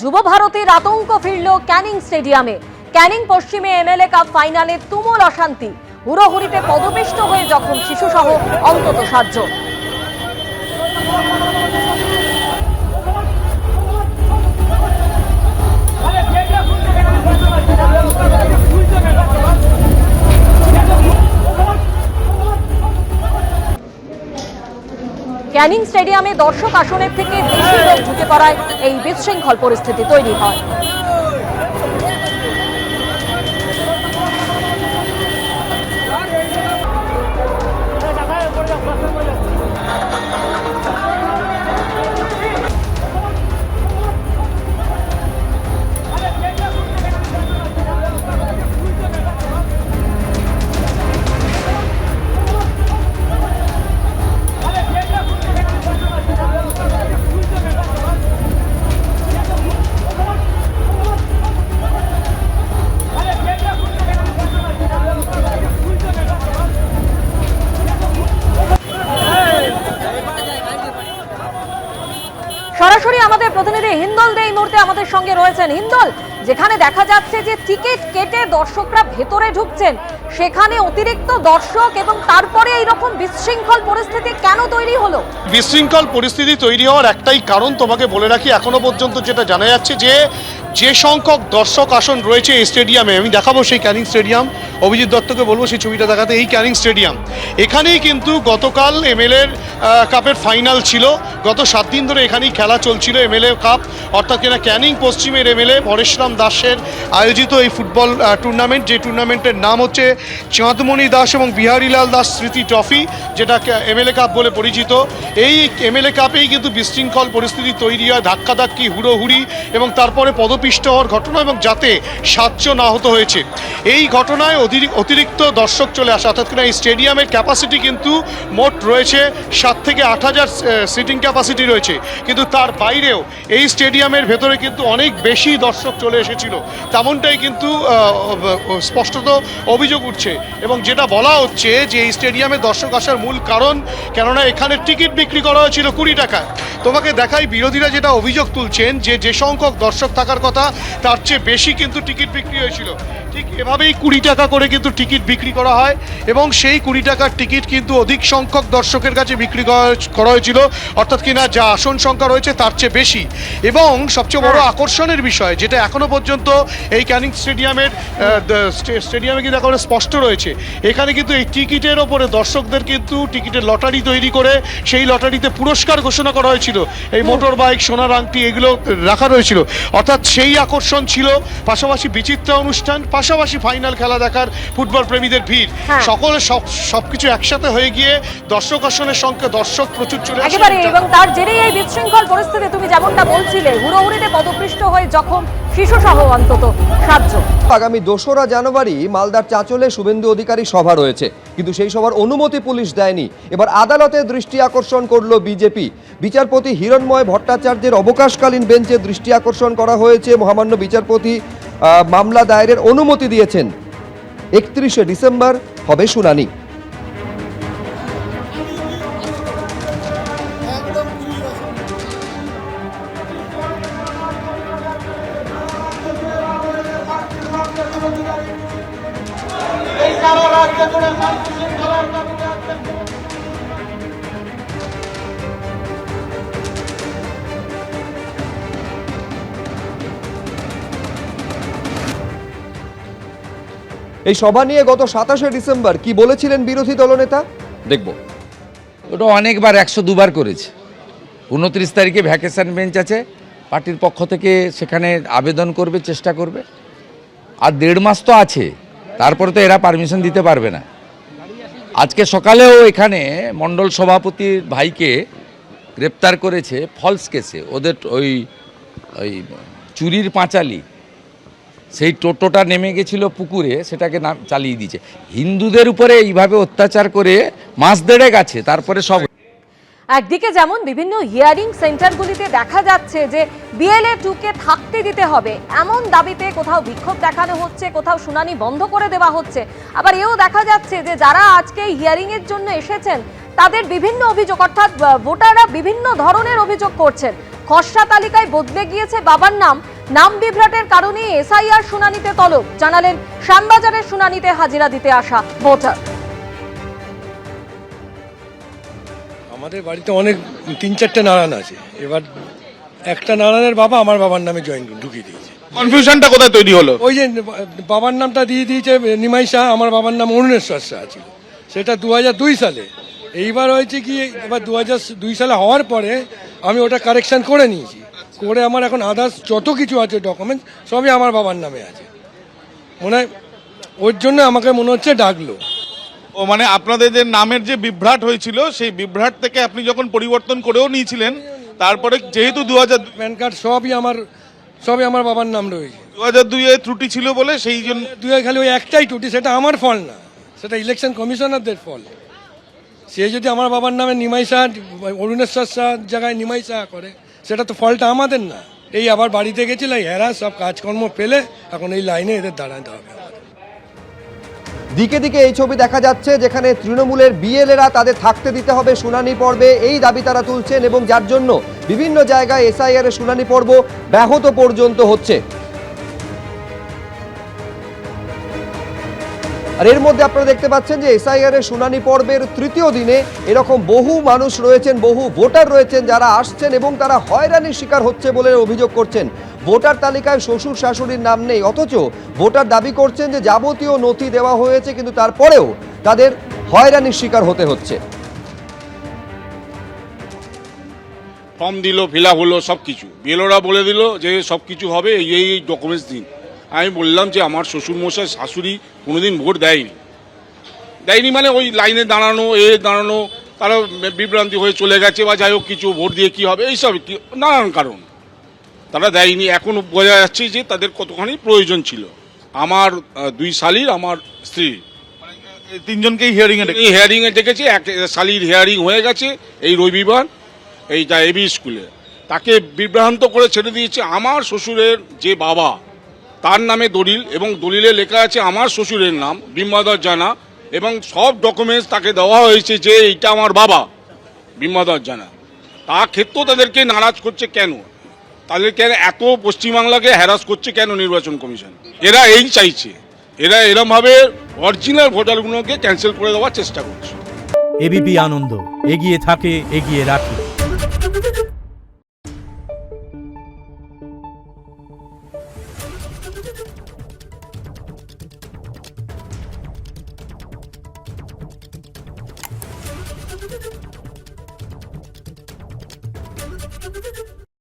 যুব ভারতীর আতঙ্ক ফিরল ক্যানিং স্টেডিয়ামে। ক্যানিং পশ্চিমে এমএলএ কাপ ফাইনালে তুমুল অশান্তি, হুড়োহুড়িতে পদপিষ্ট হয়ে জখম শিশুসহ অন্তত 7 জন। ক্যানিং স্টেডিয়ামে দর্শক আসনের থেকে বেশি লোক ঢুকে পড়ায় এই বিশৃঙ্খল পরিস্থিতি তৈরি হয়। সরাসরি আমাদের প্রতিনিধি হিন্দল দে এই মুহূর্তে আমাদের সঙ্গে রয়েছেন। হিন্দল, যেখানে দেখা যাচ্ছে যে টিকিট কেটে দর্শকরা ভেতরে ঢুকছেন, সেখানে অতিরিক্ত দর্শক এবং তারপরে এইরকম বিশৃঙ্খল পরিস্থিতি কেন তৈরি হলো? বিশৃঙ্খল পরিস্থিতি তৈরি হওয়ার একটাই কারণ তোমাকে বলে রাখি, এখনো পর্যন্ত যেটা জানা যাচ্ছে যে সংখ্যক দর্শক আসন রয়েছে এই স্টেডিয়ামে, আমি দেখাবো সেই ক্যানিং স্টেডিয়াম, অভিজিৎ দত্তকে বলবো সেই ছবিটা দেখাতে। এই ক্যানিং স্টেডিয়াম, এখানেই কিন্তু গতকাল এমএলএ কাপের ফাইনাল ছিল। গত 7 দিন ধরে এখানেই খেলা চলছিল এমএলএ কাপ, অর্থাৎ কিনা ক্যানিং পশ্চিমের এমএলএ পরেশরাম দাসের আয়োজিত এই ফুটবল টুর্নামেন্ট, যে টুর্নামেন্টের নাম হচ্ছে চাঁদমণি দাস এবং বিহারীলাল দাস স্মৃতি ট্রফি, যেটা এমএলএ কাপ বলে পরিচিত। এই এমএলএ কাপেই কিন্তু বিশৃঙ্খল পরিস্থিতি তৈরি হয়, ধাক্কাধাক্কি, হুড়োহুড়ি এবং তারপরে পদপিষ্ট হওয়ার ঘটনা, এবং যাতে 7 জন আহত হয়েছে। এই ঘটনায় অতিরিক্ত দর্শক চলে আসে, অর্থাৎ কিনা এই স্টেডিয়ামের ক্যাপাসিটি কিন্তু মোট রয়েছে 7 থেকে 8,000 সিটিং ক্যাপাসিটি রয়েছে, কিন্তু তার বাইরেও এই স্টেডিয়ামের ভেতরে কিন্তু অনেক বেশি দর্শক চলে এসেছিল, তেমনটাই কিন্তু স্পষ্টত অভিযোগ উঠছে। এবং যেটা বলা হচ্ছে যে এই স্টেডিয়ামে দর্শক আসার মূল কারণ, কেননা এখানে টিকিট বিক্রি করা হয়েছিল 20 টাকা। তোমাকে দেখাই, বিরোধীরা যেটা অভিযোগ তুলছেন যে সংখ্যক দর্শক থাকার কথা তার চেয়ে বেশি কিন্তু টিকিট বিক্রি হয়েছিল। ঠিক এভাবেই 20 টাকা করে কিন্তু টিকিট বিক্রি করা হয়, এবং সেই 20 টাকার টিকিট কিন্তু অধিক সংখ্যক দর্শকের কাছে বিক্রি করা হয়েছিল, অর্থাৎ কিনা যা আসন সংখ্যা রয়েছে তার চেয়ে বেশি। এবং সবচেয়ে বড় আকর্ষণের বিষয়, যেটা এখনো পর্যন্ত এই ক্যানিং স্টেডিয়ামে কিন্তু এখন স্পষ্ট রয়েছে, এখানে কিন্তু এই টিকিটের ওপরে দর্শকদের কিন্তু টিকিটের লটারি তৈরি করে সেই লটারিতে পুরস্কার ঘোষণা করা হয়েছিল। এই মোটর বাইক, সোনার আংটি, এগুলো রাখা রয়েছিল, অর্থাৎ সেই আকর্ষণ ছিল। পাশাপাশি বিচিত্রা অনুষ্ঠান, পাশাপাশি ফাইনাল খেলা দেখার ফুটবল প্রেমীদের ভিড়, সকলে সবকিছু একসাথে হয়ে গিয়ে দর্শক আসনের সংখ্যা, দর্শক প্রচুর চলে আসে একেবারে। এবং তার জেরেই এই বিশৃঙ্খল পরিস্থিতি, তুমি যেমনটা বলছিলে, হুড়োহুড়িতে পদপৃষ্ট হয়ে জখম শিশুসহ অন্তত 7 জন। আগামী 2রা জানুয়ারি মালদার চাঁচলে শুভেন্দু অধিকারী সভা রয়েছে, কিন্তু সেই সভার অনুমতি পুলিশ দেয়নি। এবার আদালতে দৃষ্টি আকর্ষণ করলো বিজেপি। বিচারপতি হিরণময় ভট্টাচার্যের অবকাশকালীন বেঞ্চে দৃষ্টি আকর্ষণ করা হয়েছে। মহামান্য বিচারপতি মামলা দায়েরের অনুমতি দিয়েছেন। 31শে ডিসেম্বর হবে শুনানি। এই সভা নিয়ে গত 27শে ডিসেম্বর কি বলেছিলেন বিরোধী দলনেতা, দেখব। ওটা অনেকবার 102 বার করেছে। 29 তারিখে ভ্যাকেশন বেঞ্চ আছে, পার্টির পক্ষ থেকে সেখানে আবেদন করবে, চেষ্টা করবে। আর 1.5 মাস তো আছে, তারপরে তো এরা পারমিশন দিতে পারবে না। আজকে সকালেও এখানে মণ্ডল সভাপতির ভাইকে গ্রেপ্তার করেছে ফলস কেসে। ওদের ওই চুরির পাঁচালি, সেই টোটোটা নেমে গেছিল পুকুরে, সেটাকে চালিয়ে দিয়েছে। হিন্দুদের উপরে এইভাবে অত্যাচার করে মাস 1.5 আছে, তারপরে সব। একদিকে যেমন বিভিন্ন হিয়ারিং সেন্টারগুলিতে দেখা যাচ্ছে যে BLA 2কে থাকতে দিতে হবে, এমন দাবিতে কোথাও বিক্ষোভ দেখানো হচ্ছে, কোথাও শুনানি বন্ধ করে দেওয়া হচ্ছে। আবার এও দেখা যাচ্ছে যে যারা আজকে হিয়ারিং এর জন্য এসেছেন তাদের বিভিন্ন অভিযোগ, অর্থাৎ ভোটাররা বিভিন্ন ধরনের অভিযোগ করছেন। খসড়া তালিকায় বদলে গিয়েছে বাবার নাম, নাম বিভ্রাটের কারণে এসআইআর শুনানিতে তলব, জানালেন শ্যামবাজারের শুনানিতে হাজিরা দিতে আসা ভোটার। আমাদের বাড়িতে অনেক 3-4টে নারায়ণ আছে, এবার একটা নারায়ণের বাবা আমার বাবার নামে ঢুকিয়ে দিয়েছে। কনফিউশনটা কোথায় তৈরি হলো? ওই যে বাবার নামটা দিয়ে দিয়েছে নিমাই শাহ, আমার বাবার নাম অরুণেশ্বর শাহ ছিল, সেটা 2002 সালে। এইবার হয়েছে কি, এবার 2002 সালে হওয়ার পরে আমি ওটা কারেকশন করে নিয়েছি, করে আমার এখন আদার্স যত কিছু আছে ডকুমেন্টস সবই আমার বাবার নামে আছে। মনে হয় ওর জন্য আমাকে মনে হচ্ছে ডাকলো। ও মানে আপনাদের যে নামের যে বিভ্রাট হয়েছিল সেই বিভ্রাট থেকে আপনি যখন পরিবর্তন করেও নিয়েছিলেন, তারপরে যেহেতু 2002 প্যান কার্ড সবই আমার বাবার নাম রয়েছে। 2002 ত্রুটি ছিল বলে সেই জন্য খালি ওই একটাই টুটি, সেটা আমার ফল না, সেটা ইলেকশন কমিশনারদের ফল। সে যদি আমার বাবার নামে নিমাই শাহ, অরুণেশ্বর শাহ জায়গায় নিমাই শাহ করে, সেটা তো ফলটা আমাদের না। এই আবার বাড়িতে গেছিল, এরা সব কাজকর্ম পেলে এখন এই লাইনে এদের দাঁড়াতে হবে। দিকে দিকে এই ছবি দেখা যাচ্ছে, যেখানে তৃণমূলের বিএলএরা তাদের থাকতে দিতে হবে শুনানি পর্বে, এই দাবি তারা তুলছেন, এবং যার জন্য বিভিন্ন জায়গায় এসআইআর এর শুনানি পর্ব ব্যাহত পর্যন্ত হচ্ছে। আর এর মধ্যে আপনারা দেখতে পাচ্ছেন যে এসআইআর এর শুনানি পর্বের তৃতীয় দিনে এরকম বহু মানুষ রয়েছেন, বহু ভোটার রয়েছেন যারা আসছেন এবং তারা হয়রানির শিকার হচ্ছে বলে অভিযোগ করছেন। ভোটার তালিকায় শ্বশুর শাশুড়ির নাম নেই, অথচ ভোটার দাবি করছেন যে যাবতীয় নথি দেওয়া হয়েছে, কিন্তু তারপরেও তাদের হয়রানির শিকার হতে হচ্ছে। ফর্ম দিল, ফিল আপ হলো, সব কিছু বিএলওরা বলে দিল যে সব কিছু হবে, এই ডকুমেন্টস দিন। আমি বললাম যে আমার শ্বশুরমশাই শাশুড়ি কোনোদিন ভোট দেয়নি মানে ওই লাইনে দাঁড়ানো, দাঁড়ানো, তারা বিভ্রান্তি হয়ে চলে গেছে বা যাই হোক কিছু, ভোট দিয়ে কি হবে এইসব নানান কারণ তারা দেয়নি। এখন বোঝা যাচ্ছে যে তাদের কতখানি প্রয়োজন ছিল। আমার 2 শালির, আমার স্ত্রী, তিনজনকেই হিয়ারিংয়ে ডেকেছে। এক শালির হিয়ারিং হয়ে গেছে এই রবিবার, এইটা এবি স্কুলে। তাকে বিভ্রান্ত করে ছেড়ে দিয়েছে। আমার শ্বশুরের যে বাবা, তার নামে দলিল, এবং দলিলে লেখা আছে আমার শ্বশুরের নাম বিম্বাধর জানা, এবং সব ডকুমেন্টস তাকে দেওয়া হয়েছে যে এইটা আমার বাবা বিম্বাধর জানা। তা ক্ষেত্রেও তাদেরকে নারাজ করছে কেন? তাদেরকে এত পশ্চিমবাংলাকে হ্যারাস করছে কেন নির্বাচন কমিশন? এরা এই চাইছে, এরা এরমভাবে অরিজিনাল ভোটারগুলোকে ক্যান্সেল করে দেওয়ার চেষ্টা করছে। এবিপি আনন্দ, এগিয়ে থাকে, এগিয়ে রাখে। Thank you.